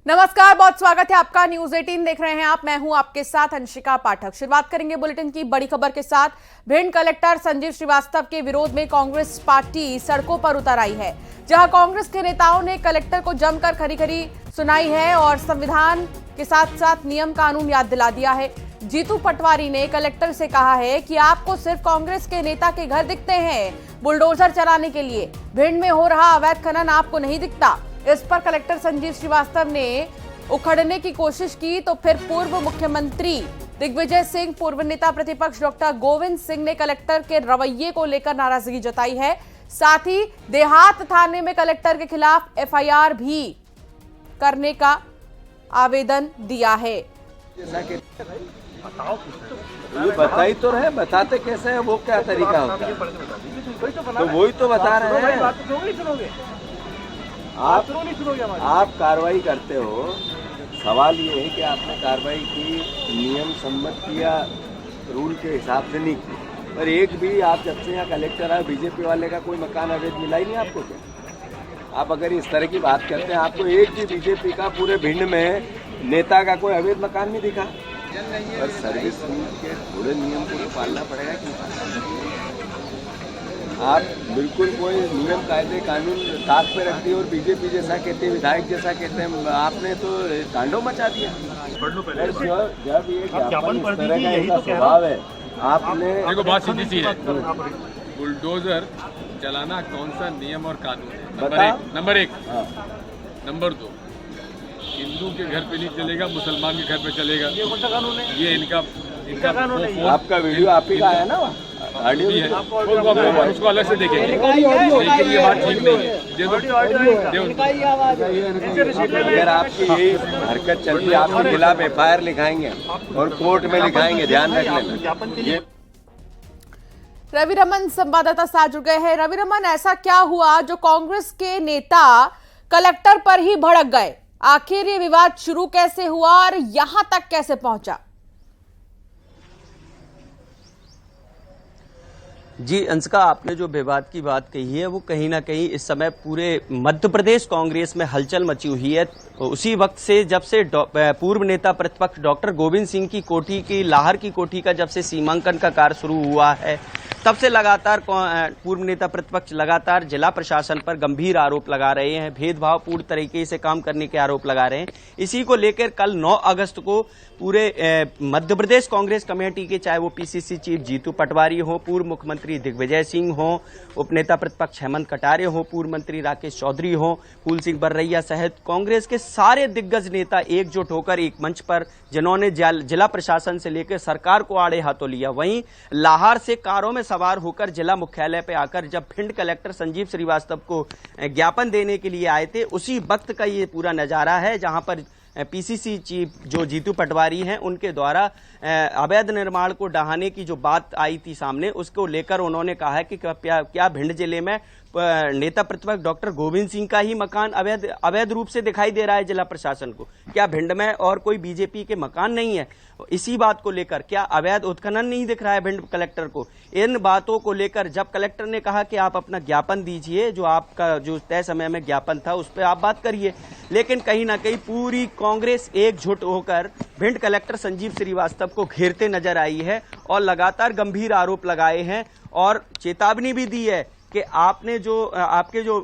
नमस्कार, बहुत स्वागत है आपका। न्यूज 18 देख रहे हैं आप। मैं हूं आपके साथ अंशिका पाठक। शुरुआत करेंगे बुलेटिन की बड़ी खबर के साथ। भिंड कलेक्टर संजीव श्रीवास्तव के विरोध में कांग्रेस पार्टी सड़कों पर उतर आई है, जहां कांग्रेस के नेताओं ने कलेक्टर को जमकर खरी खरी सुनाई है और संविधान के साथ साथ नियम कानून याद दिला दिया है। जीतू पटवारी ने कलेक्टर से कहा है कि आपको सिर्फ कांग्रेस के नेता के घर दिखते हैं बुलडोजर चलाने के लिए, भिंड में हो रहा अवैध खनन आपको नहीं दिखता। इस पर कलेक्टर संजीव श्रीवास्तव ने उखड़ने की कोशिश की तो फिर पूर्व मुख्यमंत्री दिग्विजय सिंह, पूर्व नेता प्रतिपक्ष डॉक्टर गोविंद सिंह ने कलेक्टर के रवैये को लेकर नाराजगी जताई है। साथ ही देहात थाने में कलेक्टर के खिलाफ एफआईआर भी करने का आवेदन दिया है। बताई तो रहे, बताते कैसे है, वो क्या तरीका होता है, तो वही तो बता रहे हैं। आप कार्रवाई करते हो, सवाल ये है कि आपने कार्रवाई की नियम सम्मत किया, रूल के हिसाब से नहीं की। पर एक भी आप जब से यहाँ कलेक्टर आए, बीजेपी वाले का कोई मकान अवैध मिला ही नहीं आपको क्या? आप अगर इस तरह की बात करते हैं, आपको एक भी बीजेपी का पूरे भिंड में नेता का कोई अवैध मकान नहीं दिखा। पर सर्विस रूल के थोड़े नियम को पालना पड़ेगा कि आप बिल्कुल कोई नियम कायदे कानून ताक पे रखती है और बीजेपी जैसा कहते हैं, विधायक जैसा कहते हैं। आपने तो तांडव मचा दिया। जब ये ज्ञापन इस तरह का इनका स्वभाव है, आपने देखो बात सीधी सी है, बुलडोजर चलाना कौन सा नियम और कानून है? नंबर एक। नंबर दो, हिंदू के घर पे नहीं चलेगा, मुसलमान के घर पे चलेगा। ये कौन सा कानून है? ये इनका कानून है। आपका वीडियो आप ही का है ना, ऑडियो भी है, उसको अलग से देखेंगे, लेकिन ये बात ठीक नहीं है। अगर आपकी यही हरकत चलती है, आपके खिलाफ एफआईआर लिखाएंगे और कोर्ट में लिखाएंगे, ध्यान रख लेना। रवि रमन संवाददाता साथ जुड़ गए हैं। रवि रमन, ऐसा क्या हुआ जो कांग्रेस के नेता कलेक्टर पर ही भड़क गए? आखिर ये विवाद शुरू कैसे हुआ और यहां तक कैसे पहुंचा? जी अंशिका, आपने जो विवाद की बात कही है वो कहीं ना कहीं इस समय पूरे मध्य प्रदेश कांग्रेस में हलचल मची हुई है। उसी वक्त से जब से पूर्व नेता प्रतिपक्ष डॉक्टर गोविंद सिंह की कोठी की लाहर की कोठी का जब से सीमांकन का कार्य शुरू हुआ है, तब से लगातार पूर्व नेता प्रतिपक्ष लगातार जिला प्रशासन पर गंभीर आरोप लगा रहे हैं, भेदभावपूर्ण तरीके से काम करने के आरोप लगा रहे हैं। इसी को लेकर कल 9 अगस्त को पूरे मध्य प्रदेश कांग्रेस कमेटी के, चाहे वो पीसीसी चीफ जीतू पटवारी हो, पूर्व मुख्यमंत्री दिग्विजय सिंह हो, उपनेता प्रतिपक्ष हेमंत कटारे हो, पूर्व मंत्री राकेश चौधरी हो, फूल सिंह बर्रैया सहित कांग्रेस के सारे दिग्गज नेता एकजुट होकर एक मंच पर, जिन्होंने जिला प्रशासन से लेकर सरकार को आड़े हाथों लिया। वहीं लाहौर से कारों में सवार होकर जिला मुख्यालय पे आकर जब भिंड कलेक्टर संजीव श्रीवास्तव को ज्ञापन देने के लिए आए थे, उसी वक्त का ये पूरा नजारा है, जहां पर पीसीसी चीफ जो जीतू पटवारी हैं, उनके द्वारा अवैध निर्माण को ढहाने की जो बात आई थी सामने, उसको लेकर उन्होंने कहा है कि क्या भिंड जिले में नेता प्रतिपक्ष डॉक्टर गोविंद सिंह का ही मकान अवैध रूप से दिखाई दे रहा है जिला प्रशासन को? क्या भिंड में और कोई बीजेपी के मकान नहीं है? इसी बात को लेकर क्या अवैध उत्खनन नहीं दिख रहा है भिंड कलेक्टर को? इन बातों को लेकर जब कलेक्टर ने कहा कि आप अपना ज्ञापन दीजिए, जो आपका जो तय समय में ज्ञापन था उस पर आप बात करिए, लेकिन कहीं ना कहीं पूरी कांग्रेस एकजुट होकर भिंड कलेक्टर संजीव श्रीवास्तव को घेरते नजर आई है और लगातार गंभीर आरोप लगाए हैं और चेतावनी भी दी है कि आपने जो आपके जो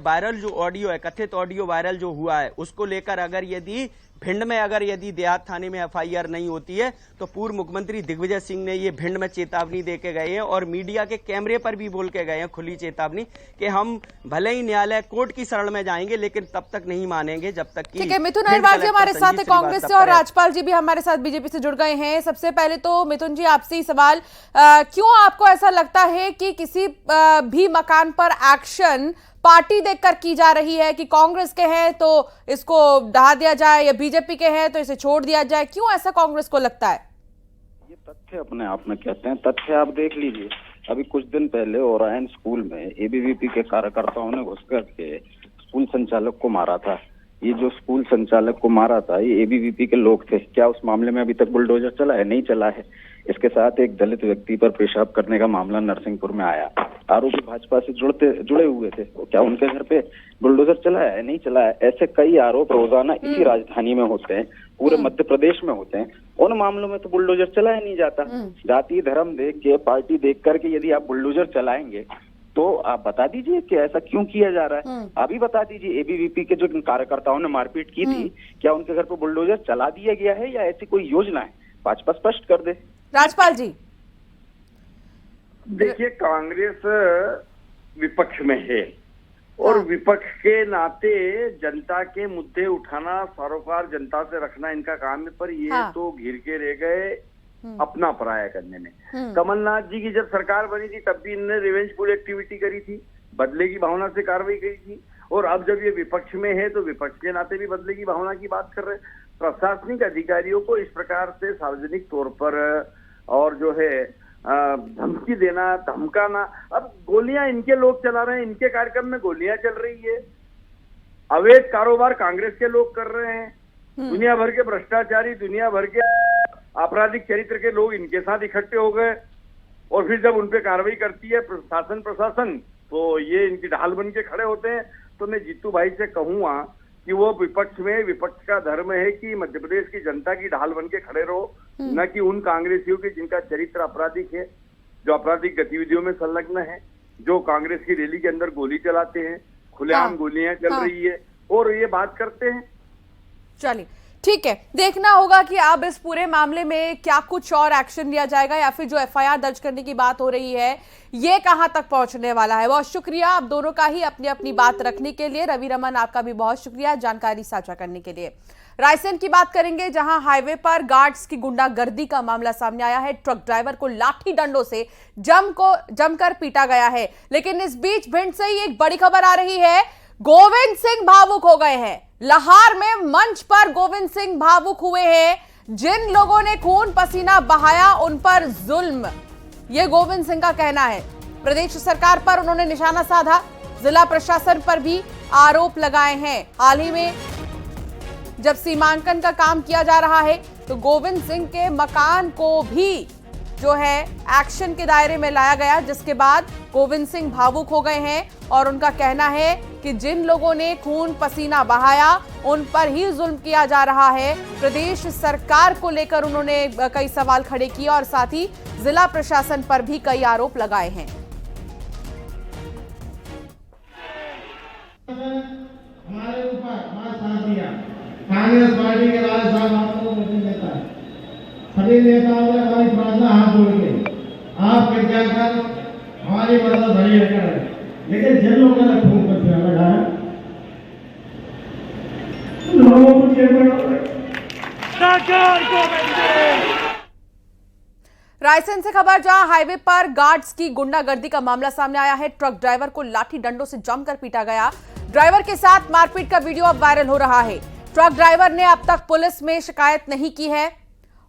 वायरल जो ऑडियो है, कथित ऑडियो वायरल जो हुआ है, उसको लेकर अगर यदि भिंड में यदि देहात थाने में एफआईआर नहीं होती है तो पूर्व मुख्यमंत्री दिग्विजय सिंह ने ये भिंड में चेतावनी देके गए हैं और मीडिया के कैमरे पर भी बोल के गए हैं, खुली चेतावनी, कि हम भले ही न्यायालय कोर्ट की शरण में जाएंगे लेकिन तब तक नहीं मानेंगे जब तक कि। ठीक है, मिथुन अहिरवार जी हमारे साथ है कांग्रेस से और राजपाल जी भी हमारे साथ बीजेपी से जुड़ गए हैं। सबसे पहले तो मिथुन जी आपसे ही सवाल, क्यों आपको ऐसा लगता है कि किसी भी मकान पर एक्शन पार्टी देखकर की जा रही है कि कांग्रेस के हैं तो इसको ढहा दिया जाए या बीजेपी के हैं तो इसे छोड़ दिया जाए? क्यों ऐसा कांग्रेस को लगता है? ये तथ्य अपने आप में कहते हैं। तथ्य आप देख लीजिए, अभी कुछ दिन पहले ओरायन स्कूल में एबीवीपी के कार्यकर्ताओं ने घुसकर के स्कूल संचालक को मारा था। ये जो स्कूल संचालक को मारा था ये एबीवीपी के लोग थे। क्या उस मामले में अभी तक बुलडोजर चला है? नहीं चला है। इसके साथ एक दलित व्यक्ति पर पेशाब करने का मामला नरसिंहपुर में आया। आरोपी भाजपा से जुड़े हुए थे। क्या उनके घर पे बुलडोजर चलाया है? नहीं चलाया। ऐसे कई आरोप रोजाना इसी राजधानी में होते हैं, पूरे मध्य प्रदेश में होते हैं। उन मामलों में तो बुलडोजर चलाया नहीं जाता। जाति धर्म देख के, पार्टी देख करके यदि आप बुलडोजर चलाएंगे तो आप बता दीजिए कि ऐसा क्यों किया जा रहा है। अभी बता दीजिए, एबीवीपी के जो कार्यकर्ताओं ने मारपीट की थी, क्या उनके घर पर बुलडोजर चला दिया गया है या ऐसी कोई योजना है? भाजपा स्पष्ट कर दे। राजपाल जी, देखिए, कांग्रेस विपक्ष में है और विपक्ष के नाते जनता के मुद्दे उठाना, सरोकार जनता से रखना इनका काम है, पर ये तो घिर के रह गए अपना पराया करने में। कमलनाथ जी की जब सरकार बनी थी तब भी इन्होंने रिवेंजफुल एक्टिविटी करी थी, बदले की भावना से कार्रवाई करी थी, और अब जब ये विपक्ष में है तो विपक्ष के नाते भी बदले की भावना की बात कर रहे हैं। प्रशासनिक अधिकारियों को इस प्रकार से सार्वजनिक तौर पर और जो है धमकी देना, धमकाना, अब गोलियां इनके लोग चला रहे हैं, इनके कार्यक्रम में गोलियां चल रही है, अवैध कारोबार कांग्रेस के लोग कर रहे हैं, दुनिया भर के भ्रष्टाचारी, दुनिया भर के आपराधिक चरित्र के लोग इनके साथ इकट्ठे हो गए, और फिर जब उनपे कार्रवाई करती है प्रशासन तो ये इनकी ढाल बन के खड़े होते हैं। तो मैं जीतू भाई से कहूंगा कि वो विपक्ष में, विपक्ष का धर्म है कि मध्य प्रदेश की जनता की ढाल बन के खड़े रहो, न कि उन कांग्रेसियों के जिनका चरित्र आपराधिक है, जो आपराधिक गतिविधियों में संलग्न है, जो कांग्रेस की रैली के अंदर गोली चलाते हैं, खुलेआम गोलियां चल रही है और ये बात करते हैं। चलिए ठीक है, देखना होगा कि अब इस पूरे मामले में क्या कुछ और एक्शन लिया जाएगा या फिर जो एफआईआर दर्ज करने की बात हो रही है ये कहां तक पहुंचने वाला है। बहुत शुक्रिया आप दोनों का ही अपनी अपनी बात रखने के लिए। रवि रमन, आपका भी बहुत शुक्रिया जानकारी साझा करने के लिए। रायसेन की बात करेंगे, जहां हाईवे पर गार्ड्स की गुंडागर्दी का मामला सामने आया है। ट्रक ड्राइवर को लाठी डंडों से जमकर पीटा गया है। लेकिन इस बीच भिंड से ही एक बड़ी खबर आ रही है, गोविंद सिंह भावुक हो गए हैं। लाहौर में मंच पर गोविंद सिंह भावुक हुए हैं। जिन लोगों ने खून पसीना बहाया उन पर जुल्म, यह गोविंद सिंह का कहना है। प्रदेश सरकार पर उन्होंने निशाना साधा, जिला प्रशासन पर भी आरोप लगाए हैं। हाल ही में जब सीमांकन का काम किया जा रहा है तो गोविंद सिंह के मकान को भी जो है एक्शन के दायरे में लाया गया, जिसके बाद गोविंद सिंह भावुक हो गए हैं और उनका कहना है कि जिन लोगों ने खून पसीना बहाया उन पर ही जुल्म किया जा रहा है। प्रदेश सरकार को लेकर उन्होंने कई सवाल खड़े किए और साथ ही जिला प्रशासन पर भी कई आरोप लगाए हैं। हमारे ऊपर हमारे साथ दिया कांग्रेस पार्टी के राज साहब आपको नेता है, सभी नेताओं ने हमारी प्रार्थना हाथ जोड़ के आप कृपया कर हमारी मदद बड़ी है। लेकिन जिन लोगों ने खून पसीना लगाया लोगों रायसेन से खबर, जहां हाईवे पर गार्ड्स की गुंडागर्दी का मामला सामने आया है। ट्रक ड्राइवर को लाठी डंडों से जमकर पीटा गया। ड्राइवर के साथ मारपीट का वीडियो अब वायरल हो रहा है। ट्रक ड्राइवर ने अब तक पुलिस में शिकायत नहीं की है।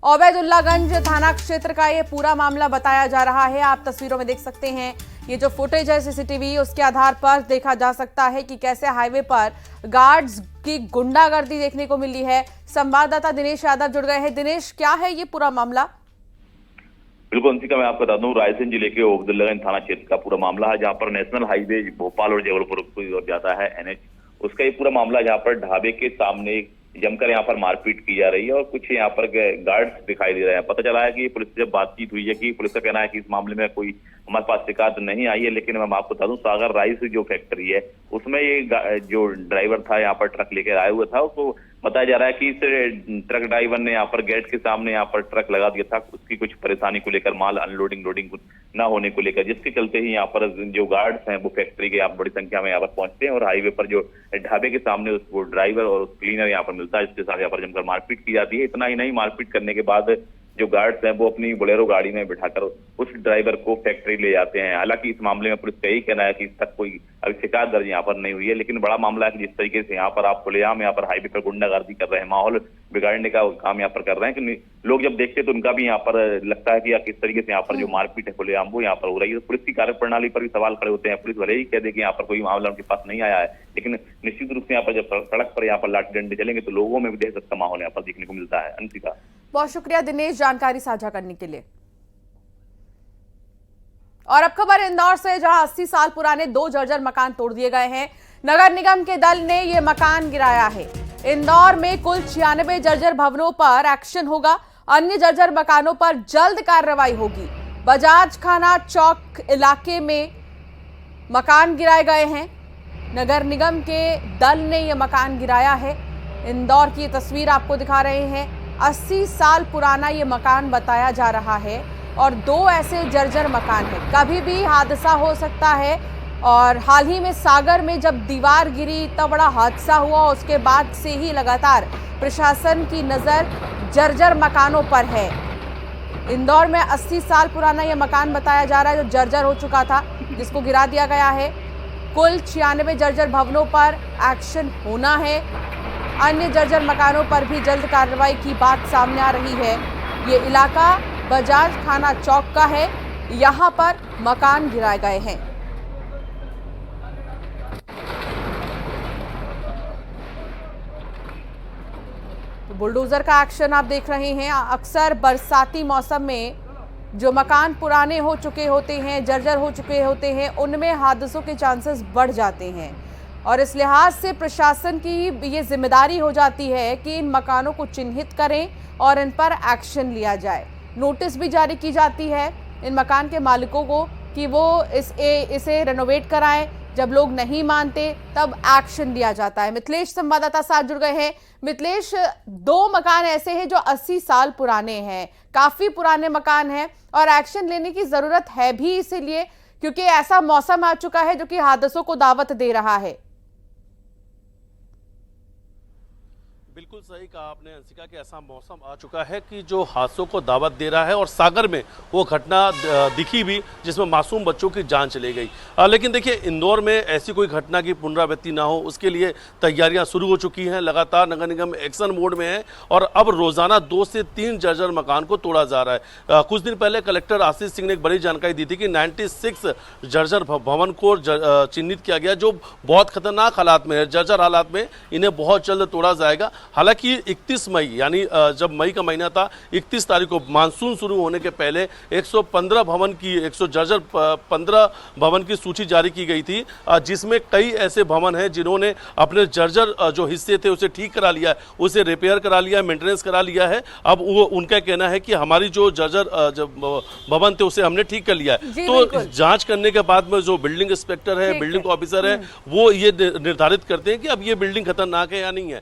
ओबैदुल्लागंज थाना क्षेत्र का यह पूरा मामला बताया जा रहा है। आप तस्वीरों में देख सकते हैं, ये जो फुटेज है सीसीटीवी, उसके आधार पर देखा जा सकता है कि कैसे हाईवे पर गार्ड्स की गुंडागर्दी देखने को मिली है। संवाददाता दिनेश यादव जुड़ गए हैं। दिनेश, क्या है ये पूरा मामला? बिल्कुल अंशिका, मैं आपको बता दूं, रायसेन जिले के ओबैदुल्लागंज थाना क्षेत्र का पूरा मामला है, जहां पर नेशनल हाईवे भोपाल और जबलपुर की ओर जाता है एनएच, उसका ये पूरा मामला, जहां पर ढाबे के सामने जमकर यहाँ पर मारपीट की जा रही है और कुछ यहाँ पर गार्ड्स दिखाई दे रहे हैं। पता चला है कि पुलिस से जब बातचीत हुई है कि पुलिस का कहना है कि इस मामले में कोई हमारे पास शिकायत नहीं आई है, लेकिन मैं आपको बता दूं, सागर राइस जो फैक्ट्री है उसमें ये जो ड्राइवर था यहाँ पर ट्रक लेकर आया हुआ था, उसको बताया जा रहा है कि इस ट्रक ड्राइवर ने यहाँ पर गेट के सामने यहाँ पर ट्रक लगा दिया था, उसकी कुछ परेशानी को लेकर, माल अनलोडिंग लोडिंग न होने को लेकर, जिसके चलते ही यहाँ पर जो गार्ड्स हैं वो फैक्ट्री के यहाँ बड़ी संख्या में यहाँ पर पहुंचते हैं और हाईवे पर जो ढाबे के सामने वो ड्राइवर और क्लीनर यहाँ पर मिलता है, जिसके साथ यहाँ पर जमकर मारपीट की जाती है। इतना ही नहीं, मारपीट करने के बाद जो गार्ड्स हैं वो अपनी बोलेरो गाड़ी में बिठाकर उस ड्राइवर को फैक्ट्री ले जाते हैं। हालांकि इस मामले में पुलिस का यही कहना है कि इस तक कोई अभी शिकायत दर्ज यहाँ पर नहीं हुई है, लेकिन बड़ा मामला है कि जिस तरीके से यहाँ पर आप खुलेआम यहाँ पर हाईवे पर गुंडागर्दी कर रहे हैं, माहौल बिगाड़ने का काम यहाँ पर कर रहे हैं, कि लोग जब देखते हैं तो उनका भी यहाँ पर लगता है कि यार किस तरीके से यहाँ पर जो मारपीट है खुलेआम वो यहाँ पर हो रही है। तो पुलिस की कार्यप्रणाली पर भी सवाल खड़े होते हैं। पुलिस भले ही कह दे कि यहाँ पर कोई मामला उनके पास नहीं आया है, लेकिन निश्चित रूप से यहाँ पर जब सड़क पर यहाँ पर लाठी डंडे चलेंगे तो लोगों में भी दहशत का माहौल यहाँ पर देखने को मिलता है। अंशिका, बहुत शुक्रिया दिनेश जानकारी साझा करने के लिए। और अब खबर इंदौर से, जहां 80 साल पुराने 2 जर्जर मकान तोड़ दिए गए हैं। नगर निगम के दल ने ये मकान गिराया है। इंदौर में कुल 96 जर्जर भवनों पर एक्शन होगा। अन्य जर्जर मकानों पर जल्द कार्रवाई होगी। बजाज खाना चौक इलाके में मकान गिराए गए हैं। नगर निगम के दल ने यह मकान गिराया है। इंदौर की तस्वीर आपको दिखा रहे हैं। 80 साल पुराना ये मकान बताया जा रहा है और 2 ऐसे जर्जर मकान हैं। कभी भी हादसा हो सकता है। और हाल ही में सागर में जब दीवार गिरी तब बड़ा हादसा हुआ। उसके बाद से ही लगातार प्रशासन की नज़र जर्जर मकानों पर है। इंदौर में 80 साल पुराना यह मकान बताया जा रहा है जो जर्जर हो चुका था, जिसको गिरा दिया गया है। कुल 96 जर्जर भवनों पर एक्शन होना है। अन्य जर्जर मकानों पर भी जल्द कार्रवाई की बात सामने आ रही है। ये इलाका बजाज खाना चौक का है। यहां पर मकान गिराए गए हैं। तो बुलडोजर का एक्शन आप देख रहे हैं। अक्सर बरसाती मौसम में जो मकान पुराने हो चुके होते हैं, जर्जर हो चुके होते हैं, उनमें हादसों के चांसेस बढ़ जाते हैं। और इस लिहाज से प्रशासन की ये जिम्मेदारी हो जाती है कि इन मकानों को चिन्हित करें और इन पर एक्शन लिया जाए। नोटिस भी जारी की जाती है इन मकान के मालिकों को कि वो इसे रेनोवेट कराएं। जब लोग नहीं मानते तब एक्शन लिया जाता है। मिथिलेश संवाददाता साथ जुड़ गए हैं। मिथिलेश, 2 मकान ऐसे हैं जो 80 साल पुराने हैं, काफी पुराने मकान हैं और एक्शन लेने की जरूरत है भी, इसीलिए क्योंकि ऐसा मौसम आ चुका है जो कि हादसों को दावत दे रहा है। बिल्कुल सही कहा आपने अंशिका कि ऐसा मौसम आ चुका है कि जो हादसों को दावत दे रहा है। और सागर में वो घटना दिखी भी जिसमें मासूम बच्चों की जान चली गई। लेकिन देखिए, इंदौर में ऐसी कोई घटना की पुनरावृत्ति ना हो उसके लिए तैयारियां शुरू हो चुकी हैं। लगातार नगर निगम एक्शन मोड में है और अब रोजाना 2 से 3 जर्जर मकान को तोड़ा जा रहा है। कुछ दिन पहले कलेक्टर आशीष सिंह ने एक बड़ी जानकारी दी थी कि 96 जर्जर भवन को चिन्हित किया गया जो बहुत खतरनाक हालात में है, जर्जर हालात में। इन्हें बहुत जल्द तोड़ा जाएगा। हालांकि 31 मई यानी जब मई का महीना था, 31 तारीख को मानसून शुरू होने के पहले 115 भवन की 100 जर्जर 15 भवन की सूची जारी की गई थी, जिसमें कई ऐसे भवन हैं जिन्होंने अपने जर्जर जो हिस्से थे उसे ठीक करा लिया है, उसे रिपेयर करा लिया है, मेंटेनेंस करा लिया है। अब वो उनका कहना है कि हमारी जो जर्जर भवन थे उसे हमने ठीक कर लिया है। तो जांच करने के बाद में जो बिल्डिंग इंस्पेक्टर है, बिल्डिंग ऑफिसर है, वो ये निर्धारित करते हैं कि अब ये बिल्डिंग खतरनाक है या नहीं है।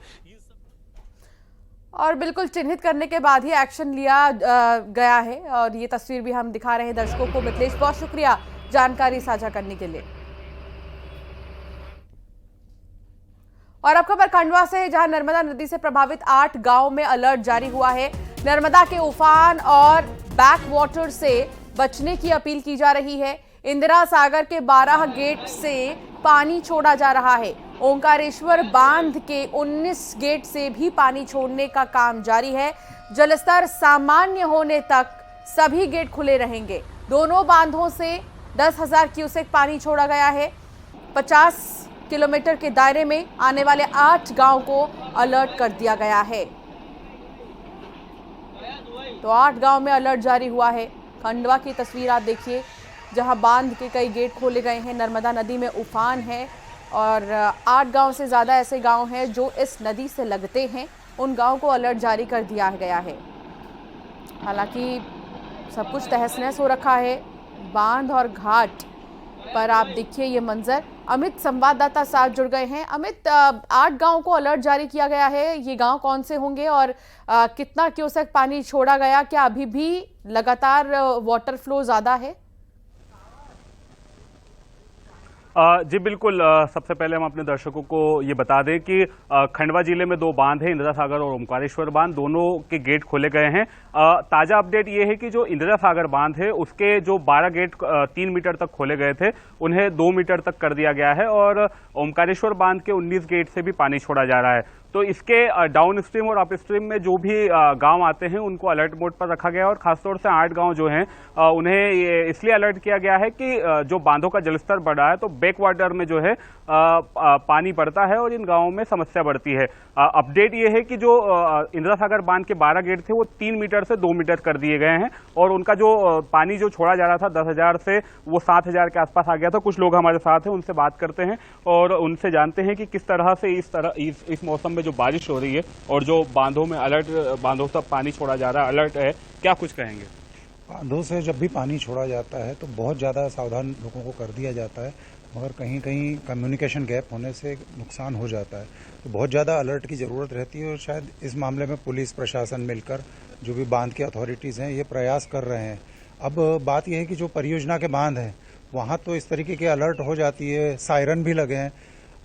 और बिल्कुल चिन्हित करने के बाद ही एक्शन लिया गया है। और ये तस्वीर भी हम दिखा रहे हैं दर्शकों को। मिथिलेश, बहुत शुक्रिया जानकारी साझा करने के लिए। और अब खबर खंडवा से है, जहां नर्मदा नदी से प्रभावित 8 गांव में अलर्ट जारी हुआ है। नर्मदा के उफान और बैक वाटर से बचने की अपील की जा रही है। इंदिरा सागर के 12 गेट से पानी छोड़ा जा रहा है। ओंकारेश्वर बांध के 19 गेट से भी पानी छोड़ने का काम जारी है। जलस्तर सामान्य होने तक सभी गेट खुले रहेंगे। दोनों बांधों से 10,000 क्यूसेक पानी छोड़ा गया है। 50 किलोमीटर के दायरे में आने वाले 8 गांव को अलर्ट कर दिया गया है। तो 8 गांव में अलर्ट जारी हुआ है। खंडवा की तस्वीर आप देखिए, जहां बांध के कई गेट खोले गए हैं। नर्मदा नदी में उफान है और 8 गांव से ज़्यादा ऐसे गांव हैं जो इस नदी से लगते हैं। उन गांव को अलर्ट जारी कर दिया गया है। हालांकि सब कुछ तहस-नहस हो रखा है। बांध और घाट पर आप देखिए ये मंजर। अमित संवाददाता साथ जुड़ गए हैं। अमित, 8 गांव को अलर्ट जारी किया गया है। ये गांव कौन से होंगे और कितना क्यूसेक पानी छोड़ा गया? क्या अभी भी लगातार वाटर फ्लो ज़्यादा है? जी बिल्कुल। सबसे पहले हम अपने दर्शकों को ये बता दें कि खंडवा जिले में 2 बांध हैं, इंदिरा सागर और ओमकारेश्वर बांध। दोनों के गेट खोले गए हैं। ताजा अपडेट ये है कि जो इंदिरा सागर बांध है उसके जो 12 गेट 3 मीटर तक खोले गए थे उन्हें 2 मीटर तक कर दिया गया है और ओमकारेश्वर बांध के 19 गेट से भी पानी छोड़ा जा रहा है। तो इसके डाउन स्ट्रीम और अप स्ट्रीम में जो भी गांव आते हैं उनको अलर्ट मोड पर रखा गया है और खासतौर से 8 गांव जो हैं उन्हें इसलिए अलर्ट किया गया है कि जो बांधों का जलस्तर बढ़ा है तो बैक वाटर में जो है पानी बढ़ता है और इन गांवों में समस्या बढ़ती है। अपडेट ये है कि जो इंदिरा सागर बांध के 12 गेट थे वो 3 मीटर से 2 मीटर कर दिए गए हैं और उनका जो पानी जो छोड़ा जा रहा था 10,000 से वो 7,000 के आसपास आ गया था। कुछ लोग हमारे साथ हैं, उनसे बात करते हैं और उनसे जानते हैं कि किस तरह से इस मौसम में जो बारिश हो रही है और जो बांधों में बांधों तक पानी छोड़ा जा रहा है, अलर्ट है, क्या कुछ कहेंगे? बांधों से जब भी पानी छोड़ा जाता है तो बहुत ज़्यादा सावधान लोगों को कर दिया जाता है, मगर कहीं कहीं कम्युनिकेशन गैप होने से नुकसान हो जाता है, तो बहुत ज़्यादा अलर्ट की ज़रूरत रहती है। और शायद इस मामले में पुलिस प्रशासन मिलकर जो भी बांध के अथॉरिटीज़ हैं ये प्रयास कर रहे हैं। अब बात यह है कि जो परियोजना के बांध हैं वहाँ तो इस तरीके के अलर्ट हो जाती है, सायरन भी लगे हैं।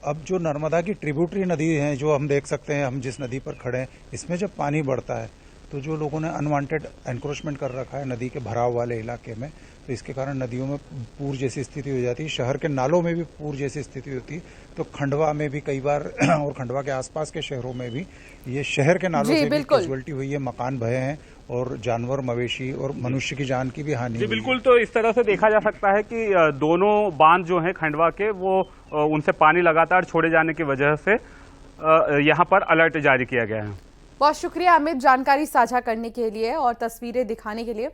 अब जो नर्मदा की ट्रिब्यूटरी नदी हैं जो हम देख सकते हैं, हम जिस नदी पर खड़े हैं, इसमें जब पानी बढ़ता है तो जो लोगों ने अनवांटेड एनक्रोचमेंट कर रखा है नदी के भराव वाले इलाके में, तो इसके कारण नदियों में पूर जैसी स्थिति हो जाती है। शहर के नालों में भी पूर जैसी स्थिति होती है। तो खंडवा में भी कई बार और खंडवा के आसपास के शहरों में भी ये शहर के नालों से भी कैजुअल्टी हुई है, मकान भये हैं और जानवर, मवेशी और मनुष्य की जान की भी हानि। जी बिल्कुल, तो इस तरह से देखा जा सकता है कि दोनों बांध जो हैं खंडवा के वो उनसे पानी लगातार छोड़े जाने की वजह से यहाँ पर अलर्ट जारी किया गया है। बहुत शुक्रिया अमित जानकारी साझा करने के लिए और तस्वीरें दिखाने के लिए।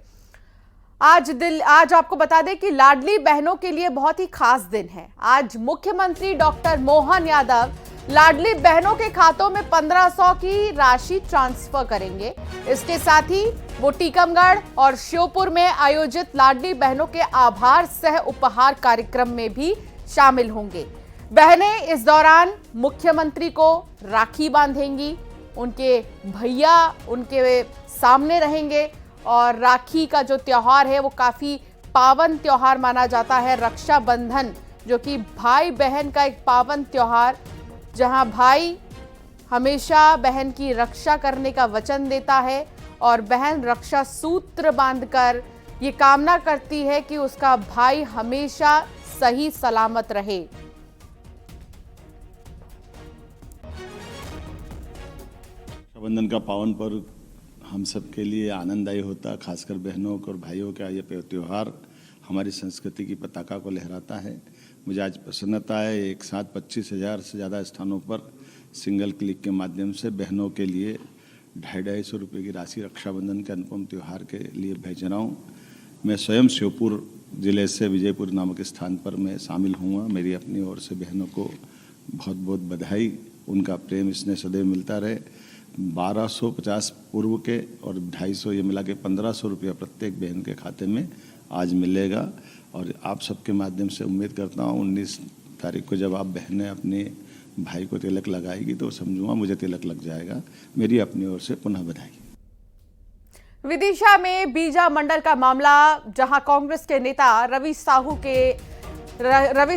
आज आपको बता दें कि लाडली बहनों के लिए बहुत ही खास दिन है। आज मुख्यमंत्री डॉक्टर मोहन यादव लाडली बहनों के खातों में 1500 की राशि ट्रांसफर करेंगे। इसके साथ ही वो टीकमगढ़ और श्योपुर में आयोजित लाडली बहनों के आभार सह उपहार कार्यक्रम में भी शामिल होंगे। बहनें इस दौरान मुख्यमंत्री को राखी बांधेंगी, उनके भैया उनके सामने रहेंगे और राखी का जो त्योहार है वो काफी पावन त्योहार माना जाता है। रक्षाबंधन जो कि भाई बहन का एक पावन त्योहार, जहां भाई हमेशा बहन की रक्षा करने का वचन देता है और बहन रक्षा सूत्र बांधकर ये कामना करती है कि उसका भाई हमेशा सही सलामत रहे। रक्षाबंधन का पावन पर्व हम सब के लिए आनंददायी होता, खासकर बहनों और भाइयों का ये त्यौहार हमारी संस्कृति की पताका को लहराता है। मुझे आज प्रसन्नता है, एक साथ 25,000 से ज़्यादा स्थानों पर सिंगल क्लिक के माध्यम से बहनों के लिए 250 रुपये की राशि रक्षाबंधन के अनुपम त्यौहार के लिए भेज रहा हूँ। मैं स्वयं श्योपुर जिले से विजयपुर नामक स्थान पर मैं शामिल हुआ। मेरी अपनी ओर से बहनों को बहुत बहुत बधाई, उनका प्रेम स्नेह सदैव मिलता रहे। 1250 पूर्व के और 250 ये मिला के 1500 रुपया प्रत्येक बहन के खाते में आज मिलेगा। और आप सबके माध्यम से उम्मीद करता हूँ 19 तारीख को जब आप बहनें अपने भाई को तिलक लगाएगी तो समझूंगा मुझे तिलक लग जाएगा। मेरी अपनी ओर से पुनः बधाई। विदिशा में बीजा मंडल का मामला, जहां कांग्रेस के नेता रवि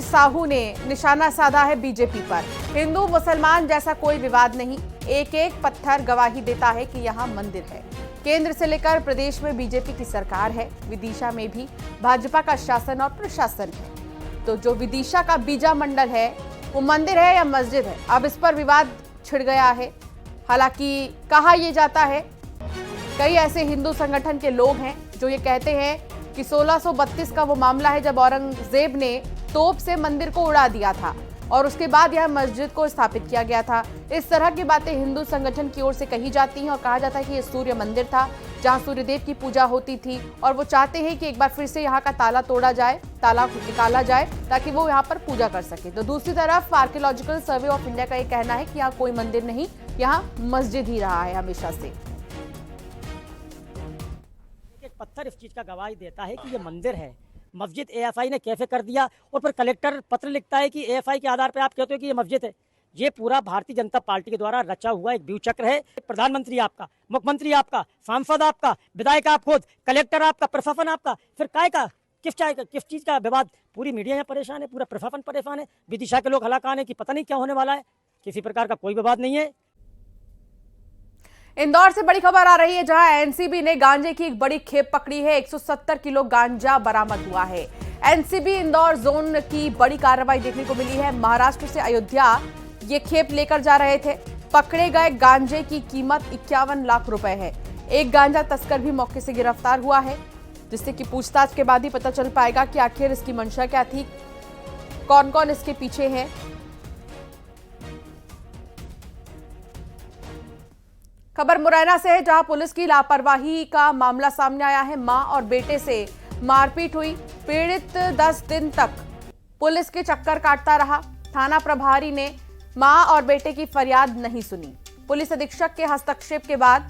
साहू ने निशाना साधा है बीजेपी पर। हिंदू मुसलमान जैसा कोई विवाद नहीं, एक एक पत्थर गवाही देता है कि यहाँ मंदिर है। केंद्र से लेकर प्रदेश में बीजेपी की सरकार है, विदिशा में भी भाजपा का शासन और प्रशासन है। तो जो विदिशा का बीजा मंडल है वो मंदिर है या मस्जिद है, अब इस पर विवाद छिड़ गया है। हालांकि कहा यह जाता है, कई ऐसे हिंदू संगठन के लोग हैं जो ये कहते हैं कि 1632 का वो मामला है जब औरंगजेब ने तोप से मंदिर को उड़ा दिया था और उसके बाद यह मस्जिद को स्थापित किया गया था। इस तरह की बातें हिंदू संगठन की ओर से कही जाती हैं और कहा जाता है कि यह सूर्य मंदिर था जहां सूर्यदेव की पूजा होती थी और वो चाहते हैं कि एक बार फिर से यहाँ का ताला तोड़ा जाए, ताला निकाला जाए ताकि वो यहाँ पर पूजा कर सके। तो दूसरी तरफ आर्कियोलॉजिकल सर्वे ऑफ इंडिया का ये कहना है कि यहाँ कोई मंदिर नहीं, यहाँ मस्जिद ही रहा है हमेशा से। एक पत्थर इस चीज का गवाही देता है कि ये मंदिर है, मस्जिद एएफआई ने कैफे कर दिया और फिर कलेक्टर पत्र लिखता है कि एएफआई के आधार पर आप कहते हो कि ये मस्जिद है। ये पूरा भारतीय जनता पार्टी के द्वारा रचा हुआ एक व्यू चक्र है। प्रधानमंत्री आपका, मुख्यमंत्री आपका, सांसद आपका, विधायक आप खुद, कलेक्टर आपका, प्रशासन आपका, फिर काय का किस चीज का विवाद? पूरी मीडिया यहाँ परेशान है, पूरा प्रशासन परेशान है, विदिशा के लोग हलाकान है कि पता नहीं क्या होने वाला है। किसी प्रकार का कोई विवाद नहीं है। इंदौर से बड़ी खबर आ रही है, जहां एनसीबी ने गांजे की एक बड़ी खेप पकड़ी है। 170 किलो गांजा बरामद हुआ है। एनसीबी इंदौर जोन की बड़ी कार्रवाई देखने को मिली है। महाराष्ट्र से अयोध्या ये खेप लेकर जा रहे थे। पकड़े गए गांजे की कीमत 51 लाख रुपए है। एक गांजा तस्कर भी मौके से गिरफ्तार हुआ है, जिससे कि पूछताछ के बाद ही पता चल पाएगा कि आखिर इसकी मंशा क्या थी, कौन कौन इसके पीछे है। खबर मुरैना से है, जहां पुलिस की लापरवाही का मामला सामने आया है। मां और बेटे से मारपीट हुई। पीड़ित 10 दिन तक पुलिस के चक्कर काटता रहा। थाना प्रभारी ने मां और बेटे की फरियाद नहीं सुनी। पुलिस अधीक्षक के हस्तक्षेप के बाद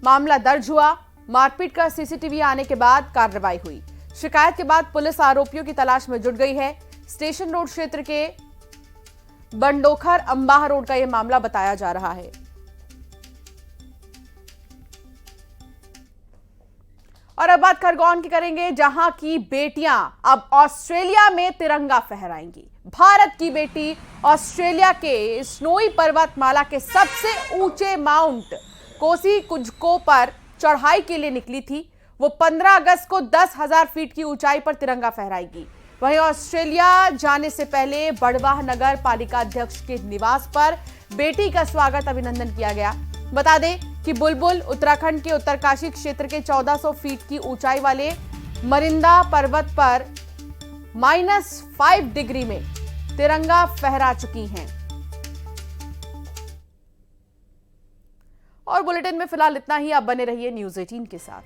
मामला दर्ज हुआ। मारपीट का सीसीटीवी आने के बाद कार्रवाई हुई। शिकायत के बाद पुलिस आरोपियों की तलाश में जुट गई है। स्टेशन रोड क्षेत्र के बंडोखर अंबाह रोड का यह मामला बताया जा रहा है। और अब बात खरगोन की करेंगे, जहां की बेटियां अब ऑस्ट्रेलिया में तिरंगा फहराएंगी। भारत की बेटी ऑस्ट्रेलिया के स्नोई पर्वतमाला के सबसे ऊंचे माउंट कोसीकुजको पर चढ़ाई के लिए निकली थी। वो 15 अगस्त को 10,000 फीट की ऊंचाई पर तिरंगा फहराएगी। वहीं ऑस्ट्रेलिया जाने से पहले बड़वाह नगर पालिका अध्यक्ष के निवास पर बेटी का स्वागत अभिनंदन किया गया। बता दें कि बुलबुल उत्तराखंड के उत्तरकाशी क्षेत्र के 1400 फीट की ऊंचाई वाले मरिंदा पर्वत पर -5 डिग्री में तिरंगा फहरा चुकी हैं। और बुलेटिन में फिलहाल इतना ही। आप बने रहिए न्यूज़ 18 के साथ।